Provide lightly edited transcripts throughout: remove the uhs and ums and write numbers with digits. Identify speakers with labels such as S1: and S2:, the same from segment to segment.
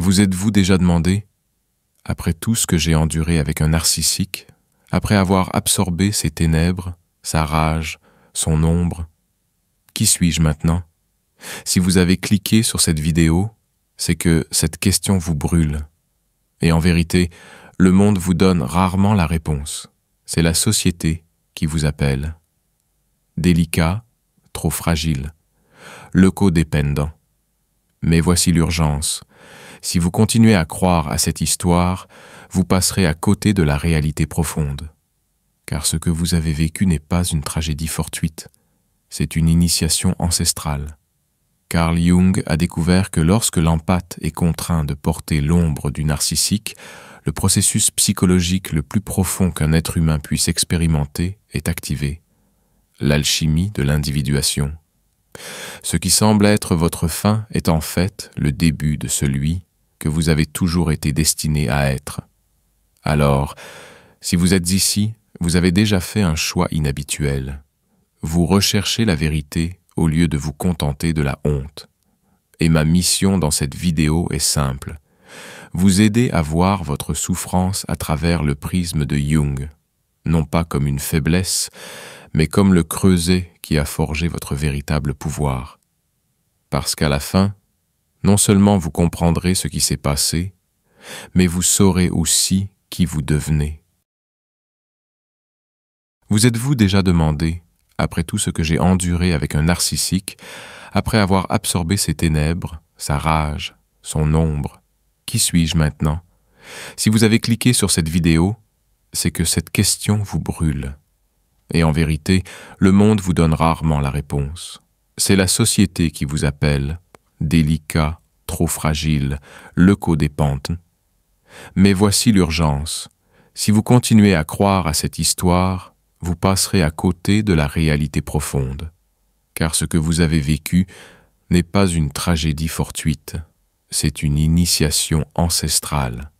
S1: Vous êtes-vous déjà demandé, après tout ce que j'ai enduré avec un narcissique, après avoir absorbé ses ténèbres, sa rage, son ombre, qui suis-je maintenant? Si vous avez cliqué sur cette vidéo, c'est que cette question vous brûle. Et en vérité, le monde vous donne rarement la réponse. C'est la société qui vous appelle. Délicat, trop fragile, leucodépendant. Mais voici l'urgence. Si vous continuez à croire à cette histoire, vous passerez à côté de la réalité profonde. Car ce que vous avez vécu n'est pas une tragédie fortuite, c'est une initiation ancestrale. Carl Jung a découvert que lorsque l'empathe est contraint de porter l'ombre du narcissique, le processus psychologique le plus profond qu'un être humain puisse expérimenter est activé. L'alchimie de l'individuation. Ce qui semble être votre fin est en fait le début de celui que vous avez toujours été destiné à être. Alors, si vous êtes ici, vous avez déjà fait un choix inhabituel. Vous recherchez la vérité au lieu de vous contenter de la honte. Et ma mission dans cette vidéo est simple. Vous aider à voir votre souffrance à travers le prisme de Jung, non pas comme une faiblesse, mais comme le creuset qui a forgé votre véritable pouvoir. Parce qu'à la fin, non seulement vous comprendrez ce qui s'est passé, mais vous saurez aussi qui vous devenez. Vous êtes-vous déjà demandé, après tout ce que j'ai enduré avec un narcissique, après avoir absorbé ses ténèbres, sa rage, son ombre, qui suis-je maintenant? Si vous avez cliqué sur cette vidéo, c'est que cette question vous brûle. Et en vérité, le monde vous donne rarement la réponse. C'est la société qui vous appelle, délicat, trop fragile, leucodépendant. Mais voici l'urgence. Si vous continuez à croire à cette histoire, vous passerez à côté de la réalité profonde. Car ce que vous avez vécu n'est pas une tragédie fortuite, c'est une initiation ancestrale.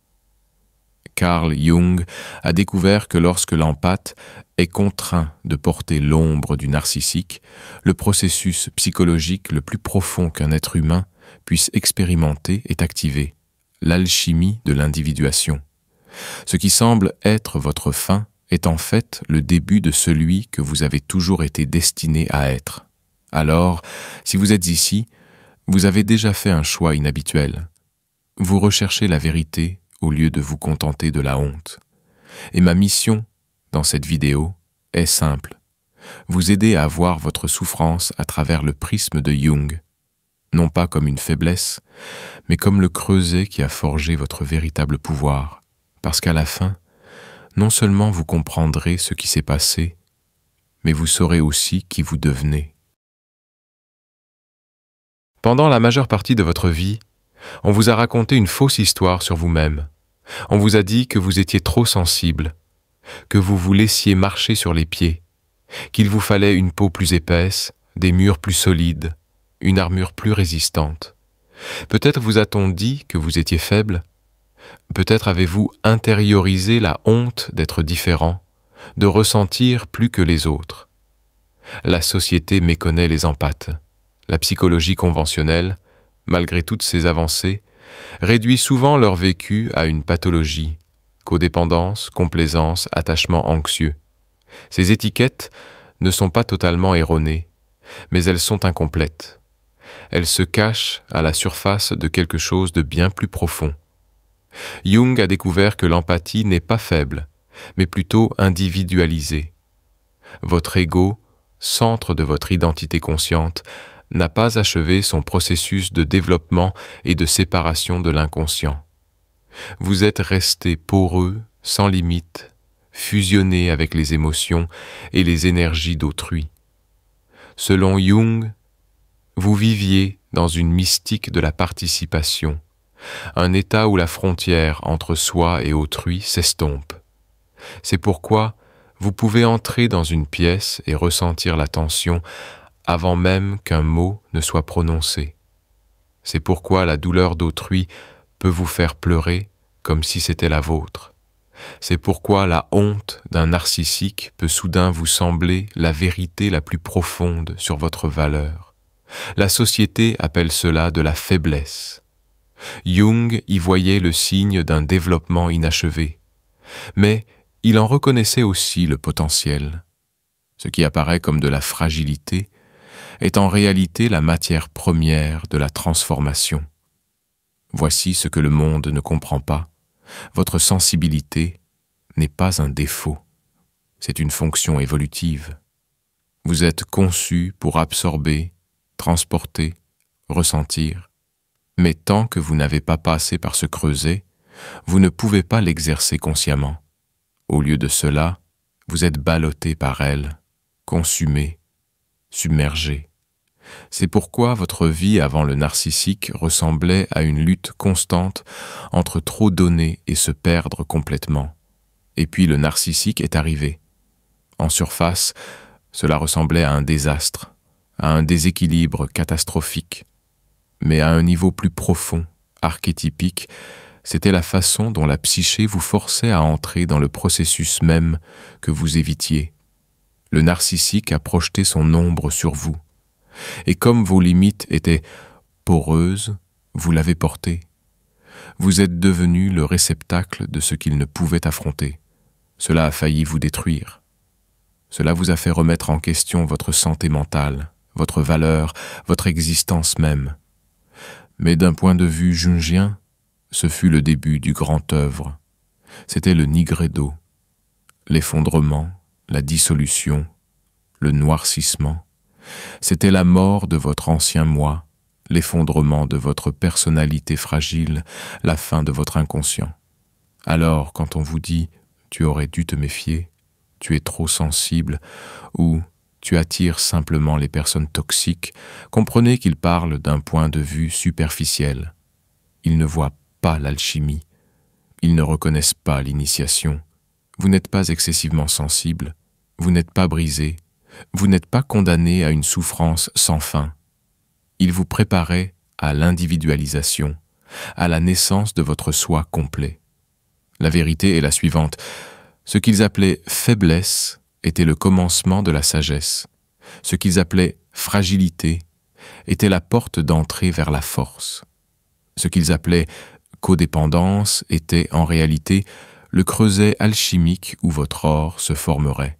S1: Carl Jung a découvert que lorsque l'empathe est contraint de porter l'ombre du narcissique, le processus psychologique le plus profond qu'un être humain puisse expérimenter est activé, l'alchimie de l'individuation. Ce qui semble être votre fin est en fait le début de celui que vous avez toujours été destiné à être. Alors, si vous êtes ici, vous avez déjà fait un choix inhabituel. Vous recherchez la vérité au lieu de vous contenter de la honte. Et ma mission, dans cette vidéo, est simple. Vous aider à voir votre souffrance à travers le prisme de Jung, non pas comme une faiblesse, mais comme le creuset qui a forgé votre véritable pouvoir. Parce qu'à la fin, non seulement vous comprendrez ce qui s'est passé, mais vous saurez aussi qui vous devenez. Pendant la majeure partie de votre vie, on vous a raconté une fausse histoire sur vous-même. On vous a dit que vous étiez trop sensible, que vous vous laissiez marcher sur les pieds, qu'il vous fallait une peau plus épaisse, des murs plus solides, une armure plus résistante. Peut-être vous a-t-on dit que vous étiez faible. Peut-être avez-vous intériorisé la honte d'être différent, de ressentir plus que les autres. La société méconnaît les empathes. La psychologie conventionnelle, malgré toutes ses avancées, réduit souvent leur vécu à une pathologie, codépendance, complaisance, attachement anxieux. Ces étiquettes ne sont pas totalement erronées, mais elles sont incomplètes. Elles se cachent à la surface de quelque chose de bien plus profond. Jung a découvert que l'empathie n'est pas faible, mais plutôt individualisée. Votre ego, centre de votre identité consciente, n'a pas achevé son processus de développement et de séparation de l'inconscient. Vous êtes resté poreux, sans limite, fusionné avec les émotions et les énergies d'autrui. Selon Jung, vous viviez dans une mystique de la participation, un état où la frontière entre soi et autrui s'estompe. C'est pourquoi vous pouvez entrer dans une pièce et ressentir la tension avant même qu'un mot ne soit prononcé. C'est pourquoi la douleur d'autrui peut vous faire pleurer comme si c'était la vôtre. C'est pourquoi la honte d'un narcissique peut soudain vous sembler la vérité la plus profonde sur votre valeur. La société appelle cela de la faiblesse. Jung y voyait le signe d'un développement inachevé, mais il en reconnaissait aussi le potentiel. Ce qui apparaît comme de la fragilité est en réalité la matière première de la transformation. Voici ce que le monde ne comprend pas. Votre sensibilité n'est pas un défaut, c'est une fonction évolutive. Vous êtes conçu pour absorber, transporter, ressentir, mais tant que vous n'avez pas passé par ce creuset, vous ne pouvez pas l'exercer consciemment. Au lieu de cela, vous êtes ballotté par elle, consumé, submergé. C'est pourquoi votre vie avant le narcissique ressemblait à une lutte constante entre trop donner et se perdre complètement. Et puis le narcissique est arrivé. En surface, cela ressemblait à un désastre, à un déséquilibre catastrophique. Mais à un niveau plus profond, archétypique, c'était la façon dont la psyché vous forçait à entrer dans le processus même que vous évitiez. Le narcissique a projeté son ombre sur vous. Et comme vos limites étaient poreuses, vous l'avez porté. Vous êtes devenu le réceptacle de ce qu'il ne pouvait affronter. Cela a failli vous détruire. Cela vous a fait remettre en question votre santé mentale, votre valeur, votre existence même. Mais d'un point de vue jungien, ce fut le début du grand œuvre. C'était le nigredo, l'effondrement, la dissolution, le noircissement. C'était la mort de votre ancien moi, l'effondrement de votre personnalité fragile, la fin de votre inconscient. Alors, quand on vous dit « tu aurais dû te méfier »,« tu es trop sensible » ou « tu attires simplement les personnes toxiques », comprenez qu'ils parlent d'un point de vue superficiel. Ils ne voient pas l'alchimie, ils ne reconnaissent pas l'initiation. Vous n'êtes pas excessivement sensible, vous n'êtes pas brisé, vous n'êtes pas condamné à une souffrance sans fin. Il vous préparait à l'individualisation, à la naissance de votre soi complet. La vérité est la suivante. Ce qu'ils appelaient faiblesse était le commencement de la sagesse. Ce qu'ils appelaient fragilité était la porte d'entrée vers la force. Ce qu'ils appelaient codépendance était en réalité le creuset alchimique où votre or se formerait.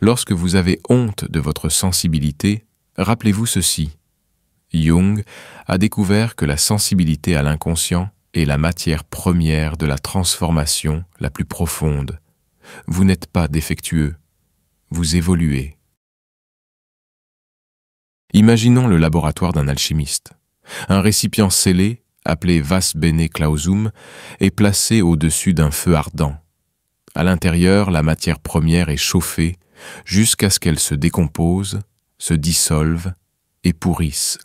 S1: Lorsque vous avez honte de votre sensibilité, rappelez-vous ceci. Jung a découvert que la sensibilité à l'inconscient est la matière première de la transformation la plus profonde. Vous n'êtes pas défectueux, vous évoluez. Imaginons le laboratoire d'un alchimiste. Un récipient scellé, appelé vas bene clausum, est placé au-dessus d'un feu ardent. À l'intérieur, la matière première est chauffée jusqu'à ce qu'elle se décompose, se dissolve et pourrisse.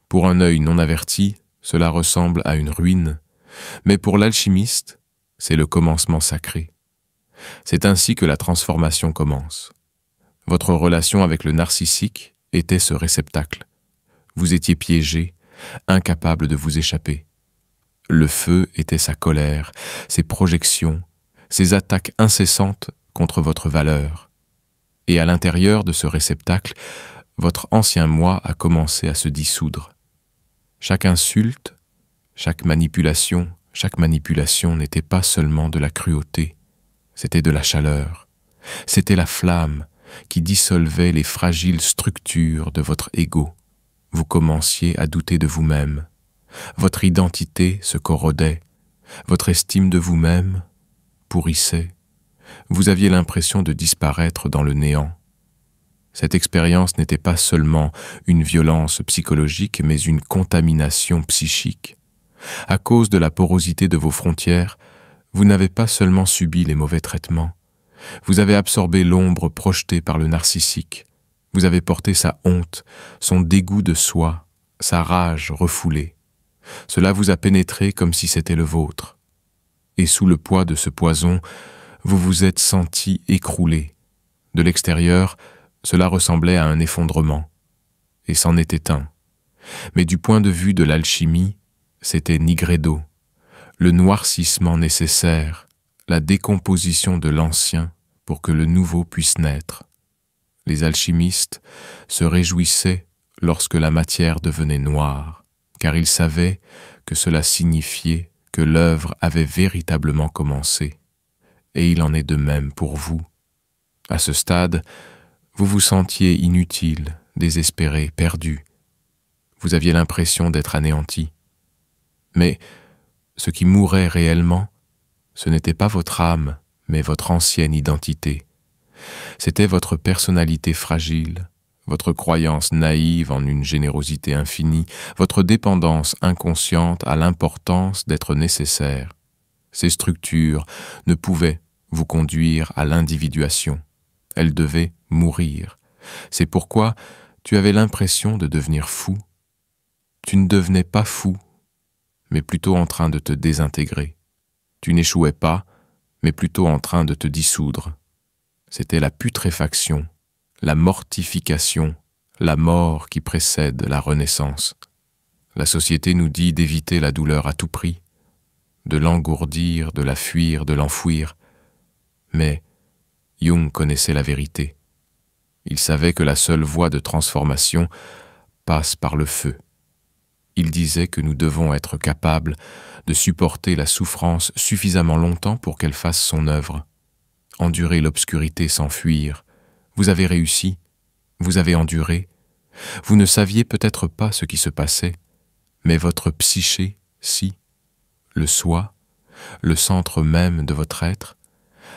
S1: Pour un œil non averti, cela ressemble à une ruine, mais pour l'alchimiste, c'est le commencement sacré. C'est ainsi que la transformation commence. Votre relation avec le narcissique était ce réceptacle. Vous étiez piégé, incapable de vous échapper. Le feu était sa colère, ses projections, ses attaques incessantes contre votre valeur. Et à l'intérieur de ce réceptacle, votre ancien moi a commencé à se dissoudre. Chaque insulte, chaque manipulation n'était pas seulement de la cruauté, c'était de la chaleur, c'était la flamme qui dissolvait les fragiles structures de votre ego. Vous commenciez à douter de vous-même. Votre identité se corrodait, votre estime de vous-même pourrissait. Vous aviez l'impression de disparaître dans le néant. Cette expérience n'était pas seulement une violence psychologique, mais une contamination psychique. À cause de la porosité de vos frontières, vous n'avez pas seulement subi les mauvais traitements, vous avez absorbé l'ombre projetée par le narcissique. Vous avez porté sa honte, son dégoût de soi, sa rage refoulée. Cela vous a pénétré comme si c'était le vôtre. Et sous le poids de ce poison, vous vous êtes senti écroulé. De l'extérieur, cela ressemblait à un effondrement, et c'en était un. Mais du point de vue de l'alchimie, c'était nigredo, le noircissement nécessaire, la décomposition de l'ancien pour que le nouveau puisse naître. Les alchimistes se réjouissaient lorsque la matière devenait noire, car il savait que cela signifiait que l'œuvre avait véritablement commencé, et il en est de même pour vous. À ce stade, vous vous sentiez inutile, désespéré, perdu. Vous aviez l'impression d'être anéanti. Mais ce qui mourait réellement, ce n'était pas votre âme, mais votre ancienne identité. C'était votre personnalité fragile, votre croyance naïve en une générosité infinie, votre dépendance inconsciente à l'importance d'être nécessaire. Ces structures ne pouvaient vous conduire à l'individuation. Elles devaient mourir. C'est pourquoi tu avais l'impression de devenir fou. Tu ne devenais pas fou, mais plutôt en train de te désintégrer. Tu n'échouais pas, mais plutôt en train de te dissoudre. C'était la putréfaction, la mortification, la mort qui précède la renaissance. La société nous dit d'éviter la douleur à tout prix, de l'engourdir, de la fuir, de l'enfouir. Mais Jung connaissait la vérité. Il savait que la seule voie de transformation passe par le feu. Il disait que nous devons être capables de supporter la souffrance suffisamment longtemps pour qu'elle fasse son œuvre. Endurer l'obscurité sans fuir. Vous avez réussi, vous avez enduré. Vous ne saviez peut-être pas ce qui se passait, mais votre psyché, si, le soi, le centre même de votre être,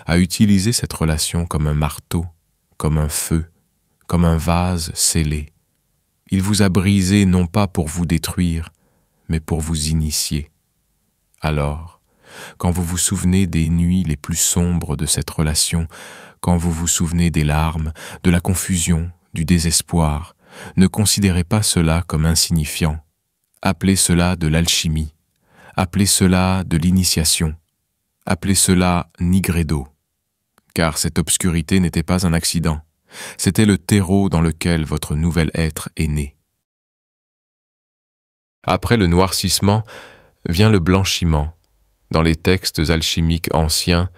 S1: a utilisé cette relation comme un marteau, comme un feu, comme un vase scellé. Il vous a brisé non pas pour vous détruire, mais pour vous initier. Alors, quand vous vous souvenez des nuits les plus sombres de cette relation, quand vous vous souvenez des larmes, de la confusion, du désespoir, ne considérez pas cela comme insignifiant. Appelez cela de l'alchimie, appelez cela de l'initiation, appelez cela nigredo, car cette obscurité n'était pas un accident, c'était le terreau dans lequel votre nouvel être est né. Après le noircissement vient le blanchiment. Dans les textes alchimiques anciens,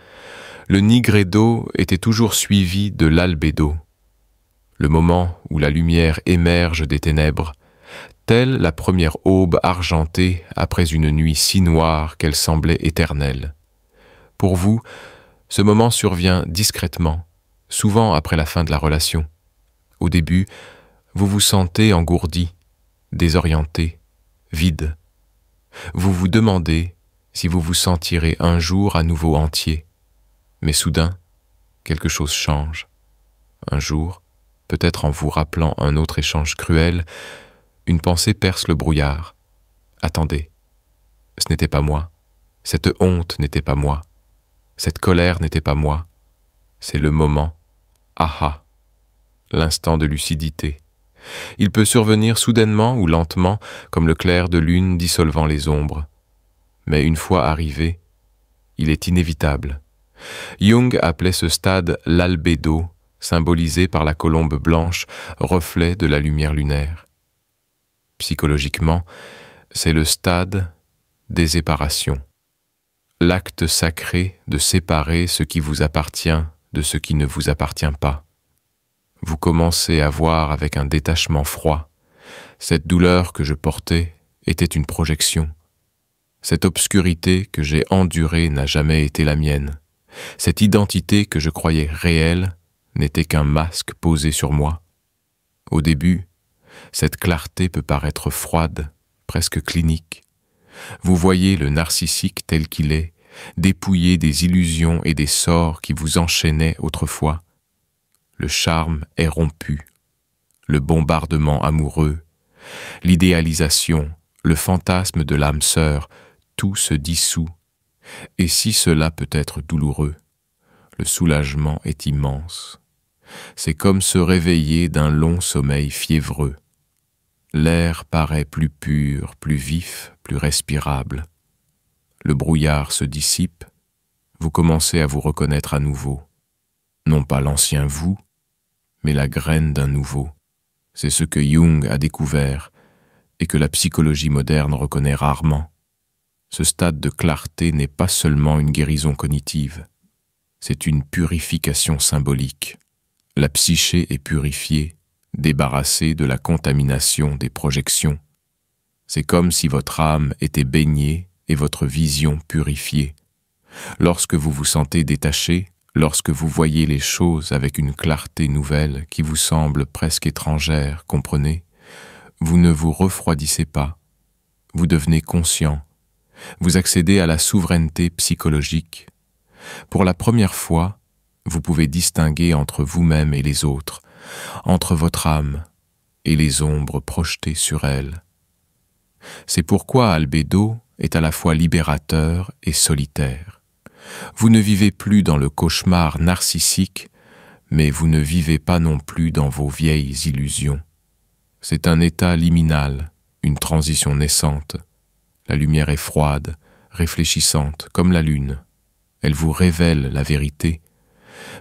S1: le nigredo était toujours suivi de l'albédo, le moment où la lumière émerge des ténèbres, telle la première aube argentée après une nuit si noire qu'elle semblait éternelle. Pour vous, ce moment survient discrètement, souvent après la fin de la relation. Au début, vous vous sentez engourdi, désorienté, vide. Vous vous demandez si vous vous sentirez un jour à nouveau entier. Mais soudain, quelque chose change. Un jour, peut-être en vous rappelant un autre échange cruel, une pensée perce le brouillard. Attendez, ce n'était pas moi. Cette honte n'était pas moi. Cette colère n'était pas moi. C'est le moment. Aha, l'instant de lucidité. Il peut survenir soudainement ou lentement, comme le clair de lune dissolvant les ombres. Mais une fois arrivé, il est inévitable. Jung appelait ce stade l'albédo, symbolisé par la colombe blanche, reflet de la lumière lunaire. Psychologiquement, c'est le stade des séparations. L'acte sacré de séparer ce qui vous appartient de ce qui ne vous appartient pas. Vous commencez à voir avec un détachement froid. Cette douleur que je portais était une projection. Cette obscurité que j'ai endurée n'a jamais été la mienne. Cette identité que je croyais réelle n'était qu'un masque posé sur moi. Au début, cette clarté peut paraître froide, presque clinique. Vous voyez le narcissique tel qu'il est, dépouillé des illusions et des sorts qui vous enchaînaient autrefois. Le charme est rompu, le bombardement amoureux, l'idéalisation, le fantasme de l'âme sœur, tout se dissout. Et si cela peut être douloureux, le soulagement est immense. C'est comme se réveiller d'un long sommeil fiévreux. L'air paraît plus pur, plus vif, plus respirable. Le brouillard se dissipe, vous commencez à vous reconnaître à nouveau. Non pas l'ancien vous, mais la graine d'un nouveau. C'est ce que Jung a découvert et que la psychologie moderne reconnaît rarement. Ce stade de clarté n'est pas seulement une guérison cognitive, c'est une purification symbolique. La psyché est purifiée, débarrassée de la contamination des projections. C'est comme si votre âme était baignée et votre vision purifiée. Lorsque vous vous sentez détaché, lorsque vous voyez les choses avec une clarté nouvelle qui vous semble presque étrangère, comprenez, vous ne vous refroidissez pas, vous devenez conscient, vous accédez à la souveraineté psychologique. Pour la première fois, vous pouvez distinguer entre vous-même et les autres, entre votre âme et les ombres projetées sur elle. C'est pourquoi Albedo est à la fois libérateur et solitaire. Vous ne vivez plus dans le cauchemar narcissique, mais vous ne vivez pas non plus dans vos vieilles illusions. C'est un état liminal, une transition naissante. La lumière est froide, réfléchissante, comme la lune. Elle vous révèle la vérité,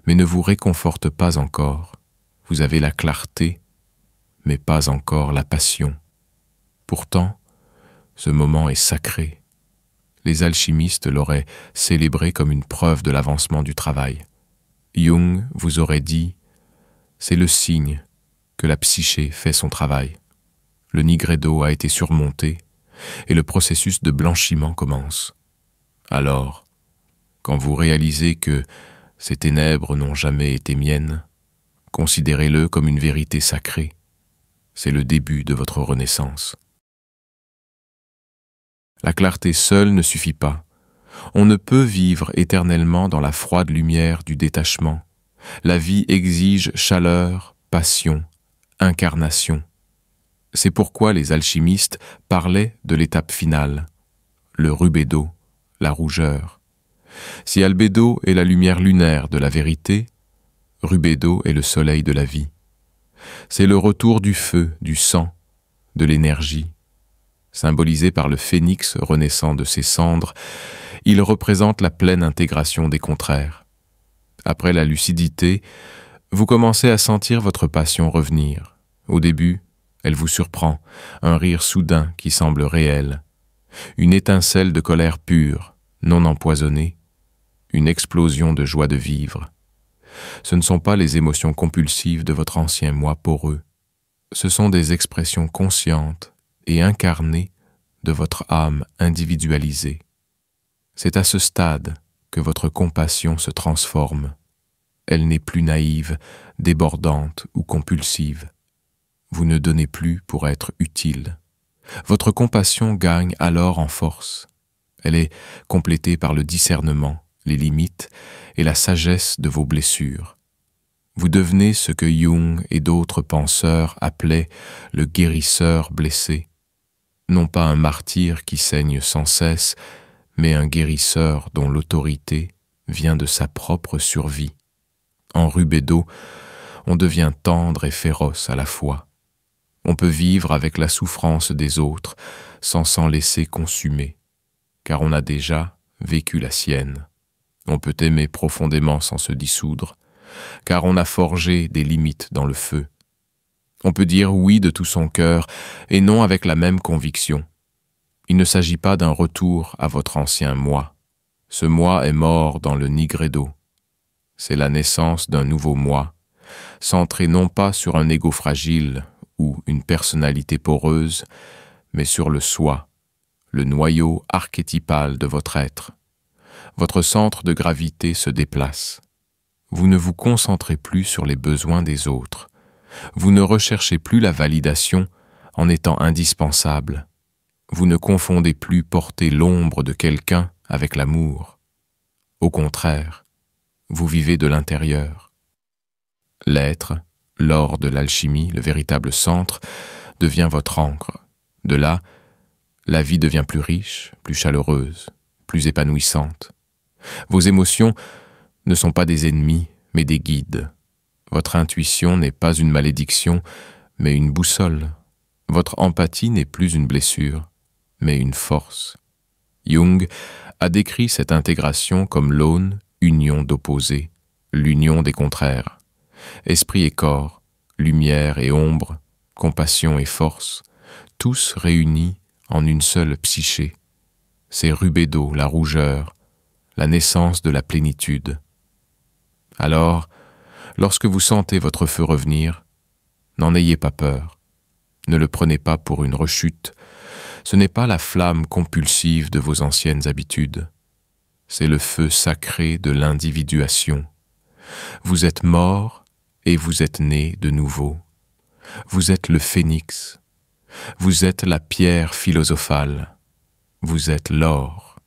S1: mais ne vous réconforte pas encore. Vous avez la clarté, mais pas encore la passion. Pourtant, ce moment est sacré. Les alchimistes l'auraient célébré comme une preuve de l'avancement du travail. Jung vous aurait dit « c'est le signe que la psyché fait son travail. Le nigredo a été surmonté et le processus de blanchiment commence. Alors, quand vous réalisez que ces ténèbres n'ont jamais été miennes, considérez-le comme une vérité sacrée. C'est le début de votre renaissance. » La clarté seule ne suffit pas. On ne peut vivre éternellement dans la froide lumière du détachement. La vie exige chaleur, passion, incarnation. C'est pourquoi les alchimistes parlaient de l'étape finale, le rubédo, la rougeur. Si Albedo est la lumière lunaire de la vérité, rubédo est le soleil de la vie. C'est le retour du feu, du sang, de l'énergie. Symbolisé par le phénix renaissant de ses cendres, il représente la pleine intégration des contraires. Après la lucidité, vous commencez à sentir votre passion revenir. Au début, elle vous surprend, un rire soudain qui semble réel, une étincelle de colère pure, non empoisonnée, une explosion de joie de vivre. Ce ne sont pas les émotions compulsives de votre ancien moi poreux, ce sont des expressions conscientes et incarnée de votre âme individualisée. C'est à ce stade que votre compassion se transforme. Elle n'est plus naïve, débordante ou compulsive. Vous ne donnez plus pour être utile. Votre compassion gagne alors en force. Elle est complétée par le discernement, les limites et la sagesse de vos blessures. Vous devenez ce que Jung et d'autres penseurs appelaient le guérisseur blessé. Non pas un martyr qui saigne sans cesse, mais un guérisseur dont l'autorité vient de sa propre survie. En rubédo, on devient tendre et féroce à la fois. On peut vivre avec la souffrance des autres sans s'en laisser consumer, car on a déjà vécu la sienne. On peut aimer profondément sans se dissoudre, car on a forgé des limites dans le feu. On peut dire oui de tout son cœur et non avec la même conviction. Il ne s'agit pas d'un retour à votre ancien moi. Ce moi est mort dans le nigredo. C'est la naissance d'un nouveau moi, centré non pas sur un ego fragile ou une personnalité poreuse, mais sur le soi, le noyau archétypal de votre être. Votre centre de gravité se déplace. Vous ne vous concentrez plus sur les besoins des autres. Vous ne recherchez plus la validation en étant indispensable. Vous ne confondez plus porter l'ombre de quelqu'un avec l'amour. Au contraire, vous vivez de l'intérieur. L'être, l'or de l'alchimie, le véritable centre, devient votre ancre. De là, la vie devient plus riche, plus chaleureuse, plus épanouissante. Vos émotions ne sont pas des ennemis, mais des guides. Votre intuition n'est pas une malédiction, mais une boussole. Votre empathie n'est plus une blessure, mais une force. Jung a décrit cette intégration comme l'aune, union d'opposés, l'union des contraires. Esprit et corps, lumière et ombre, compassion et force, tous réunis en une seule psyché. C'est rubédo, la rougeur, la naissance de la plénitude. Alors, lorsque vous sentez votre feu revenir, n'en ayez pas peur. Ne le prenez pas pour une rechute. Ce n'est pas la flamme compulsive de vos anciennes habitudes. C'est le feu sacré de l'individuation. Vous êtes mort et vous êtes né de nouveau. Vous êtes le phénix. Vous êtes la pierre philosophale. Vous êtes l'or.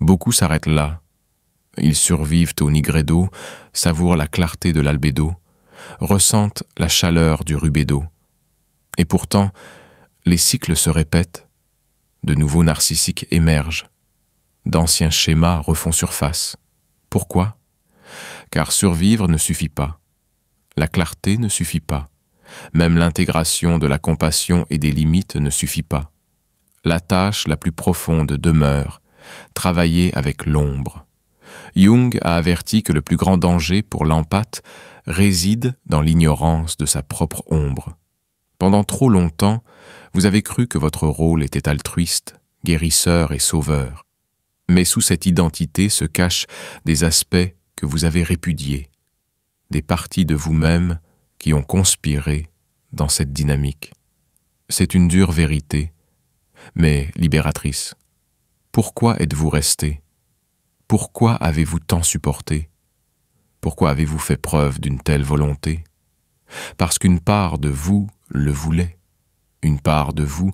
S1: Beaucoup s'arrêtent là. Ils survivent au nigredo, savourent la clarté de l'albédo, ressentent la chaleur du rubédo. Et pourtant, les cycles se répètent, de nouveaux narcissiques émergent, d'anciens schémas refont surface. Pourquoi? Car survivre ne suffit pas. La clarté ne suffit pas. Même l'intégration de la compassion et des limites ne suffit pas. La tâche la plus profonde demeure, travailler avec l'ombre. Jung a averti que le plus grand danger pour l'empathe réside dans l'ignorance de sa propre ombre. Pendant trop longtemps, vous avez cru que votre rôle était altruiste, guérisseur et sauveur. Mais sous cette identité se cachent des aspects que vous avez répudiés, des parties de vous-même qui ont conspiré dans cette dynamique. C'est une dure vérité, mais libératrice. Pourquoi êtes-vous resté? Pourquoi avez-vous tant supporté? Pourquoi avez-vous fait preuve d'une telle volonté? Parce qu'une part de vous le voulait. Une part de vous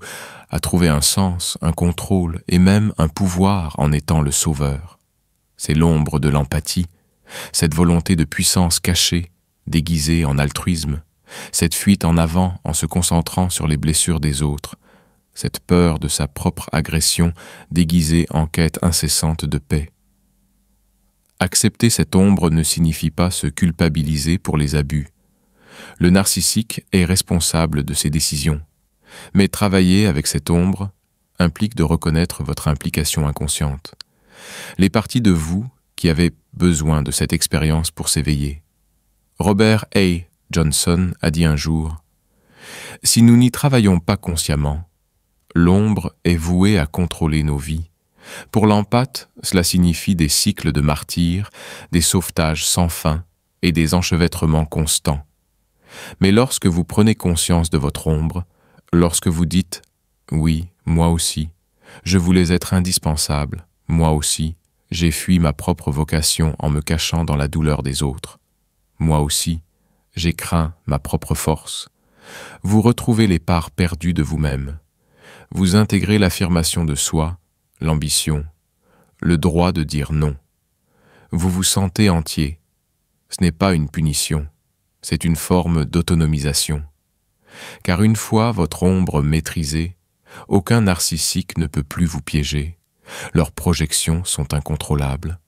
S1: a trouvé un sens, un contrôle et même un pouvoir en étant le sauveur. C'est l'ombre de l'empathie, cette volonté de puissance cachée, déguisée en altruisme, cette fuite en avant en se concentrant sur les blessures des autres, cette peur de sa propre agression déguisée en quête incessante de paix. Accepter cette ombre ne signifie pas se culpabiliser pour les abus. Le narcissique est responsable de ses décisions. Mais travailler avec cette ombre implique de reconnaître votre implication inconsciente. Les parties de vous qui avaient besoin de cette expérience pour s'éveiller. Robert A. Johnson a dit un jour « Si nous n'y travaillons pas consciemment, l'ombre est vouée à contrôler nos vies. Pour l'empathe, cela signifie des cycles de martyrs, des sauvetages sans fin et des enchevêtrements constants. Mais lorsque vous prenez conscience de votre ombre, lorsque vous dites « Oui, moi aussi, je voulais être indispensable, moi aussi, j'ai fui ma propre vocation en me cachant dans la douleur des autres. Moi aussi, j'ai craint ma propre force. » Vous retrouvez les parts perdues de vous-même. Vous intégrez l'affirmation de soi, l'ambition, le droit de dire non. Vous vous sentez entier. Ce n'est pas une punition, c'est une forme d'autonomisation. Car une fois votre ombre maîtrisée, aucun narcissique ne peut plus vous piéger. Leurs projections sont incontrôlables.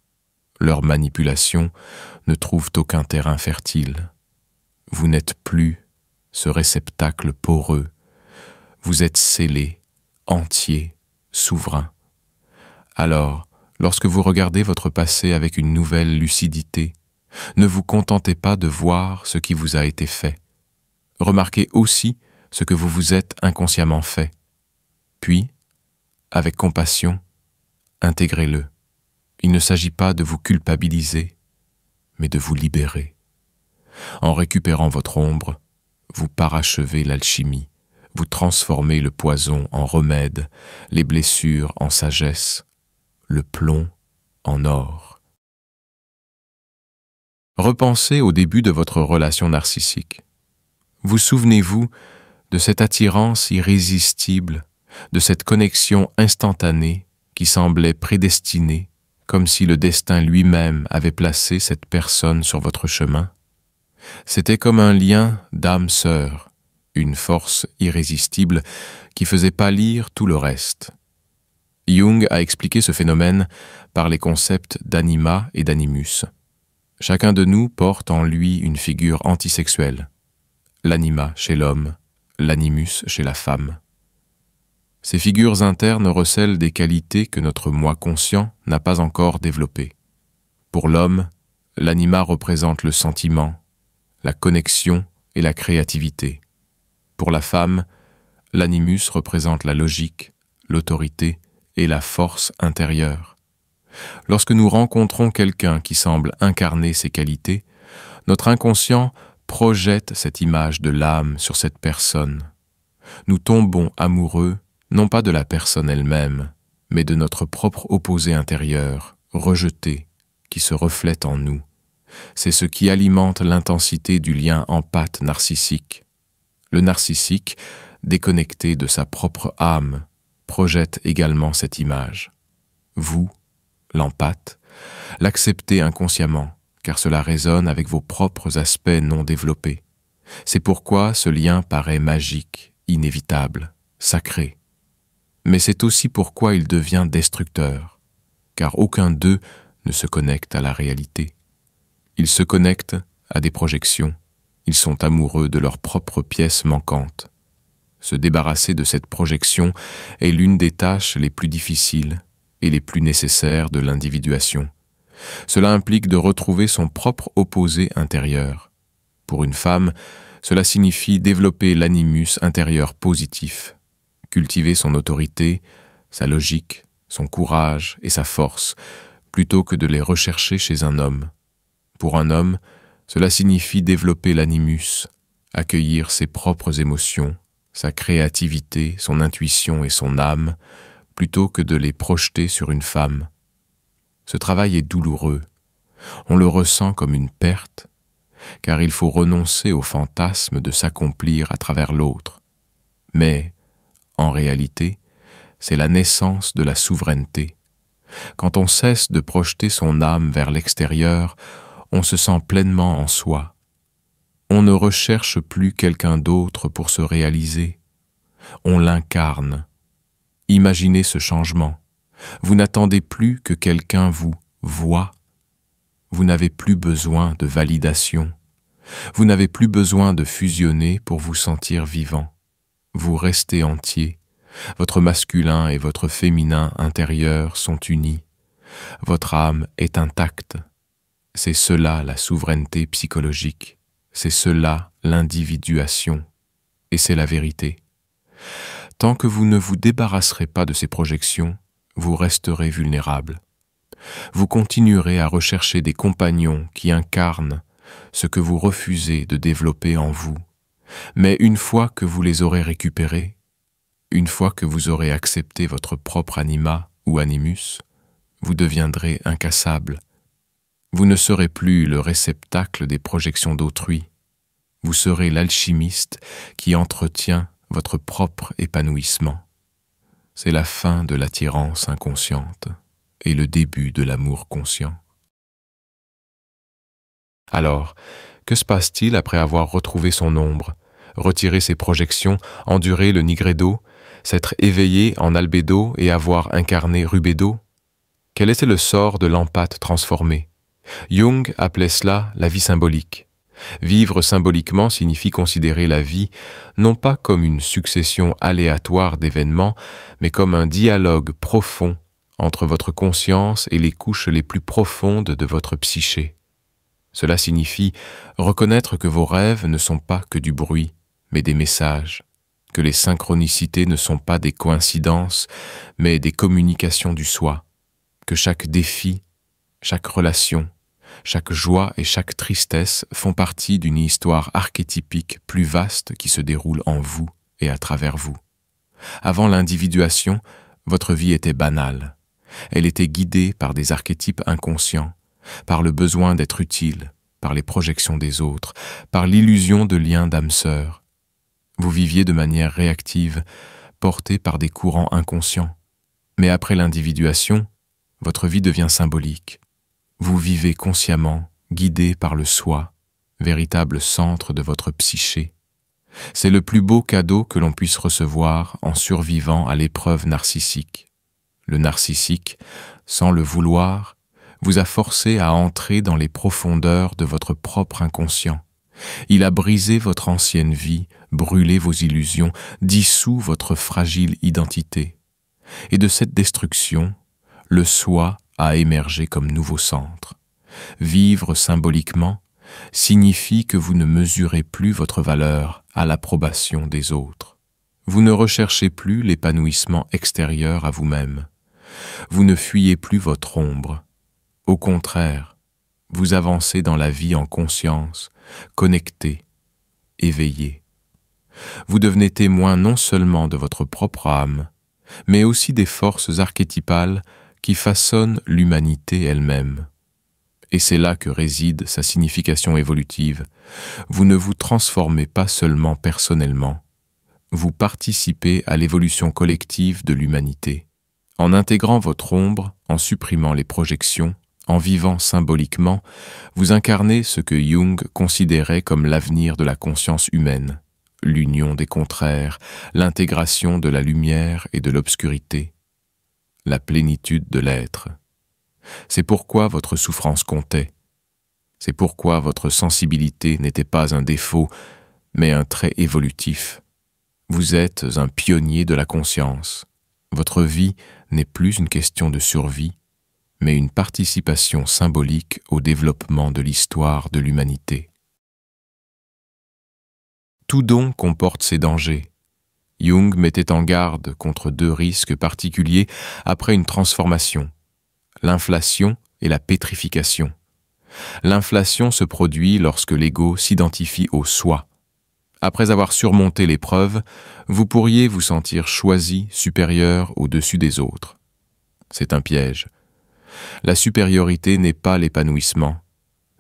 S1: Leurs manipulations ne trouvent aucun terrain fertile. Vous n'êtes plus ce réceptacle poreux. Vous êtes scellé, entier, souverain. Alors, lorsque vous regardez votre passé avec une nouvelle lucidité, ne vous contentez pas de voir ce qui vous a été fait. Remarquez aussi ce que vous vous êtes inconsciemment fait. Puis, avec compassion, intégrez-le. Il ne s'agit pas de vous culpabiliser, mais de vous libérer. En récupérant votre ombre, vous parachevez l'alchimie, vous transformez le poison en remède, les blessures en sagesse, le plomb en or. Repensez au début de votre relation narcissique. Vous souvenez-vous de cette attirance irrésistible, de cette connexion instantanée qui semblait prédestinée, comme si le destin lui-même avait placé cette personne sur votre chemin? C'était comme un lien d'âme sœur, une force irrésistible qui faisait pâlir tout le reste. Jung a expliqué ce phénomène par les concepts d'anima et d'animus. Chacun de nous porte en lui une figure antisexuelle. L'anima chez l'homme, l'animus chez la femme. Ces figures internes recèlent des qualités que notre moi conscient n'a pas encore développées. Pour l'homme, l'anima représente le sentiment, la connexion et la créativité. Pour la femme, l'animus représente la logique, l'autorité et la force intérieure. Lorsque nous rencontrons quelqu'un qui semble incarner ces qualités, notre inconscient projette cette image de l'âme sur cette personne. Nous tombons amoureux, non pas de la personne elle-même, mais de notre propre opposé intérieur, rejeté, qui se reflète en nous. C'est ce qui alimente l'intensité du lien empathe narcissique. Le narcissique, déconnecté de sa propre âme, projette également cette image. Vous, l'empathe, l'acceptez inconsciemment, car cela résonne avec vos propres aspects non développés. C'est pourquoi ce lien paraît magique, inévitable, sacré. Mais c'est aussi pourquoi il devient destructeur, car aucun d'eux ne se connecte à la réalité. Ils se connectent à des projections, ils sont amoureux de leurs propres pièces manquantes. Se débarrasser de cette projection est l'une des tâches les plus difficiles et les plus nécessaires de l'individuation. Cela implique de retrouver son propre opposé intérieur. Pour une femme, cela signifie développer l'animus intérieur positif, cultiver son autorité, sa logique, son courage et sa force, plutôt que de les rechercher chez un homme. Pour un homme, cela signifie développer l'animus, accueillir ses propres émotions, sa créativité, son intuition et son âme, plutôt que de les projeter sur une femme. Ce travail est douloureux. On le ressent comme une perte, car il faut renoncer au fantasme de s'accomplir à travers l'autre. Mais, en réalité, c'est la naissance de la souveraineté. Quand on cesse de projeter son âme vers l'extérieur, on se sent pleinement en soi. On ne recherche plus quelqu'un d'autre pour se réaliser. On l'incarne. Imaginez ce changement. Vous n'attendez plus que quelqu'un vous voie. Vous n'avez plus besoin de validation. Vous n'avez plus besoin de fusionner pour vous sentir vivant. Vous restez entier. Votre masculin et votre féminin intérieur sont unis. Votre âme est intacte. C'est cela la souveraineté psychologique. C'est cela l'individuation. Et c'est la vérité. Tant que vous ne vous débarrasserez pas de ces projections, vous resterez vulnérable. Vous continuerez à rechercher des compagnons qui incarnent ce que vous refusez de développer en vous. Mais une fois que vous les aurez récupérés, une fois que vous aurez accepté votre propre anima ou animus, vous deviendrez incassable. Vous ne serez plus le réceptacle des projections d'autrui. Vous serez l'alchimiste qui entretient votre propre épanouissement. C'est la fin de l'attirance inconsciente et le début de l'amour conscient. Alors, que se passe-t-il après avoir retrouvé son ombre, retiré ses projections, enduré le nigredo, s'être éveillé en albédo et avoir incarné rubédo? Quel était le sort de l'empathe transformé? Jung appelait cela la vie symbolique. Vivre symboliquement signifie considérer la vie non pas comme une succession aléatoire d'événements, mais comme un dialogue profond entre votre conscience et les couches les plus profondes de votre psyché. Cela signifie reconnaître que vos rêves ne sont pas que du bruit, mais des messages, que les synchronicités ne sont pas des coïncidences, mais des communications du soi, que chaque défi, chaque relation, chaque joie et chaque tristesse font partie d'une histoire archétypique plus vaste qui se déroule en vous et à travers vous. Avant l'individuation, votre vie était banale. Elle était guidée par des archétypes inconscients, par le besoin d'être utile, par les projections des autres, par l'illusion de liens d'âme sœur. Vous viviez de manière réactive, porté par des courants inconscients. Mais après l'individuation, votre vie devient symbolique. Vous vivez consciemment, guidé par le soi, véritable centre de votre psyché. C'est le plus beau cadeau que l'on puisse recevoir en survivant à l'épreuve narcissique. Le narcissique, sans le vouloir, vous a forcé à entrer dans les profondeurs de votre propre inconscient. Il a brisé votre ancienne vie, brûlé vos illusions, dissous votre fragile identité. Et de cette destruction, le soi a émergé comme nouveau centre. Vivre symboliquement signifie que vous ne mesurez plus votre valeur à l'approbation des autres. Vous ne recherchez plus l'épanouissement extérieur à vous-même. Vous ne fuyez plus votre ombre. Au contraire, vous avancez dans la vie en conscience, connecté, éveillé. Vous devenez témoin non seulement de votre propre âme, mais aussi des forces archétypales qui façonnent l'humanité elle-même. Et c'est là que réside sa signification évolutive. Vous ne vous transformez pas seulement personnellement, vous participez à l'évolution collective de l'humanité. En intégrant votre ombre, en supprimant les projections, en vivant symboliquement, vous incarnez ce que Jung considérait comme l'avenir de la conscience humaine, l'union des contraires, l'intégration de la lumière et de l'obscurité, la plénitude de l'être. C'est pourquoi votre souffrance comptait. C'est pourquoi votre sensibilité n'était pas un défaut, mais un trait évolutif. Vous êtes un pionnier de la conscience. Votre vie n'est plus une question de survie, mais une participation symbolique au développement de l'histoire de l'humanité. Tout don comporte ses dangers. Jung mettait en garde contre deux risques particuliers après une transformation, l'inflation et la pétrification. L'inflation se produit lorsque l'ego s'identifie au soi. Après avoir surmonté l'épreuve, vous pourriez vous sentir choisi, supérieur au-dessus des autres. C'est un piège. La supériorité n'est pas l'épanouissement.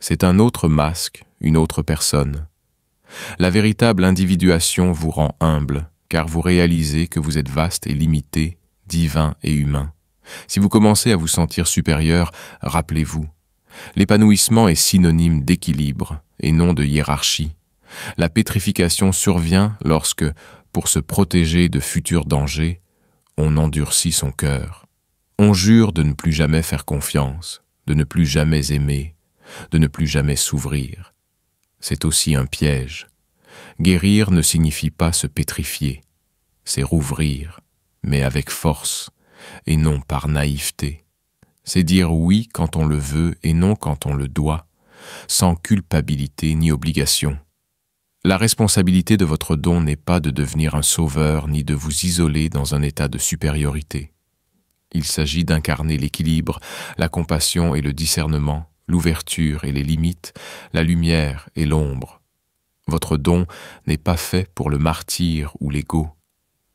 S1: C'est un autre masque, une autre personne. La véritable individuation vous rend humble, car vous réalisez que vous êtes vaste et limité, divin et humain. Si vous commencez à vous sentir supérieur, rappelez-vous, l'épanouissement est synonyme d'équilibre et non de hiérarchie. La pétrification survient lorsque, pour se protéger de futurs dangers, on endurcit son cœur. On jure de ne plus jamais faire confiance, de ne plus jamais aimer, de ne plus jamais s'ouvrir. C'est aussi un piège. Guérir ne signifie pas se pétrifier, c'est rouvrir, mais avec force, et non par naïveté. C'est dire oui quand on le veut et non quand on le doit, sans culpabilité ni obligation. La responsabilité de votre don n'est pas de devenir un sauveur ni de vous isoler dans un état de supériorité. Il s'agit d'incarner l'équilibre, la compassion et le discernement, l'ouverture et les limites, la lumière et l'ombre. Votre don n'est pas fait pour le martyre ou l'ego.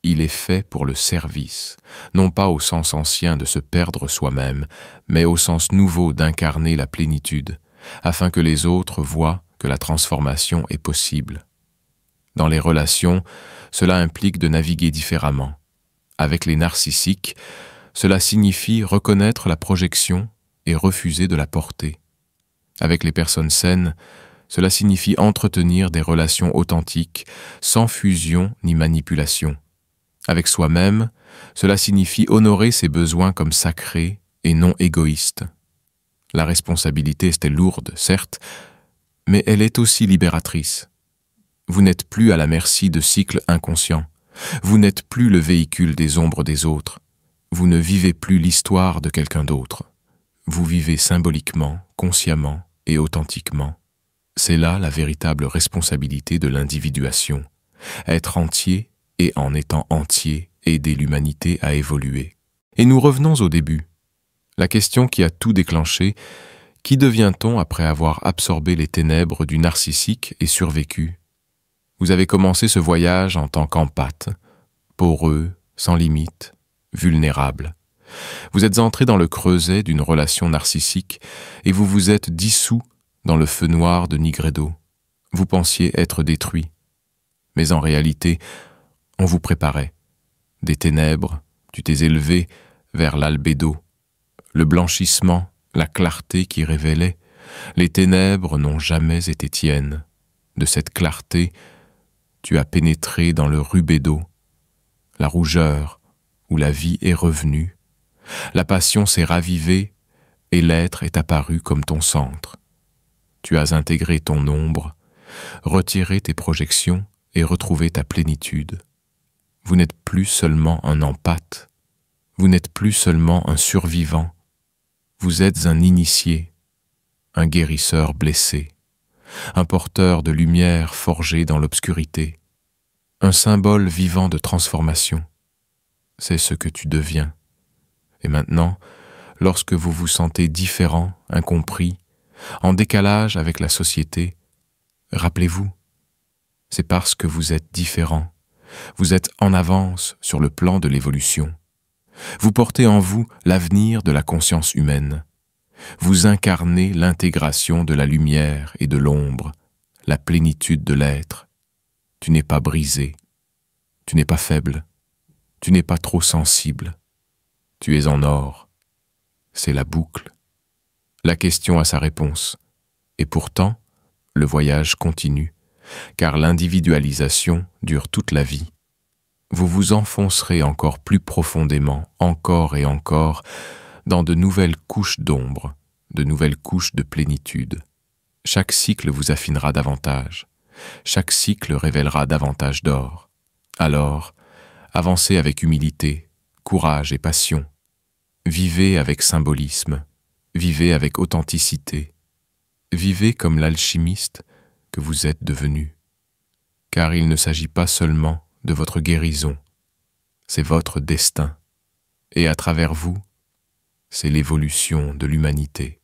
S1: Il est fait pour le service, non pas au sens ancien de se perdre soi-même, mais au sens nouveau d'incarner la plénitude, afin que les autres voient que la transformation est possible. Dans les relations, cela implique de naviguer différemment. Avec les narcissiques, cela signifie reconnaître la projection et refuser de la porter. Avec les personnes saines, cela signifie entretenir des relations authentiques, sans fusion ni manipulation. Avec soi-même, cela signifie honorer ses besoins comme sacrés et non égoïstes. La responsabilité est lourde, certes, mais elle est aussi libératrice. Vous n'êtes plus à la merci de cycles inconscients. Vous n'êtes plus le véhicule des ombres des autres. Vous ne vivez plus l'histoire de quelqu'un d'autre. Vous vivez symboliquement, consciemment et authentiquement. C'est là la véritable responsabilité de l'individuation. Être entier et en étant entier, aider l'humanité à évoluer. Et nous revenons au début. La question qui a tout déclenché: qui devient-on après avoir absorbé les ténèbres du narcissique et survécu? Vous avez commencé ce voyage en tant qu'empathe, poreux, sans limite, vulnérable. Vous êtes entré dans le creuset d'une relation narcissique et vous vous êtes dissous dans le feu noir de Nigredo. Vous pensiez être détruit. Mais en réalité, on vous préparait. Des ténèbres, tu t'es élevé vers l'albédo, le blanchissement, la clarté qui révélait. Les ténèbres n'ont jamais été tiennes. De cette clarté, tu as pénétré dans le rubédo, la rougeur, où la vie est revenue. La passion s'est ravivée et l'être est apparu comme ton centre. Tu as intégré ton ombre, retiré tes projections et retrouvé ta plénitude. Vous n'êtes plus seulement un empathe, vous n'êtes plus seulement un survivant, vous êtes un initié, un guérisseur blessé, un porteur de lumière forgé dans l'obscurité, un symbole vivant de transformation. C'est ce que tu deviens. Et maintenant, lorsque vous vous sentez différent, incompris, en décalage avec la société, rappelez-vous, c'est parce que vous êtes différent. Vous êtes en avance sur le plan de l'évolution. Vous portez en vous l'avenir de la conscience humaine. Vous incarnez l'intégration de la lumière et de l'ombre, la plénitude de l'être. Tu n'es pas brisé, tu n'es pas faible, tu n'es pas trop sensible. Tu es en or. C'est la boucle. La question a sa réponse. Et pourtant, le voyage continue, car l'individualisation dure toute la vie. Vous vous enfoncerez encore plus profondément, encore et encore, dans de nouvelles couches d'ombre, de nouvelles couches de plénitude. Chaque cycle vous affinera davantage. Chaque cycle révélera davantage d'or. Alors, avancez avec humilité, courage et passion. Vivez avec symbolisme, vivez avec authenticité. Vivez comme l'alchimiste que vous êtes devenu. Car il ne s'agit pas seulement de votre guérison, c'est votre destin. Et à travers vous, c'est l'évolution de l'humanité.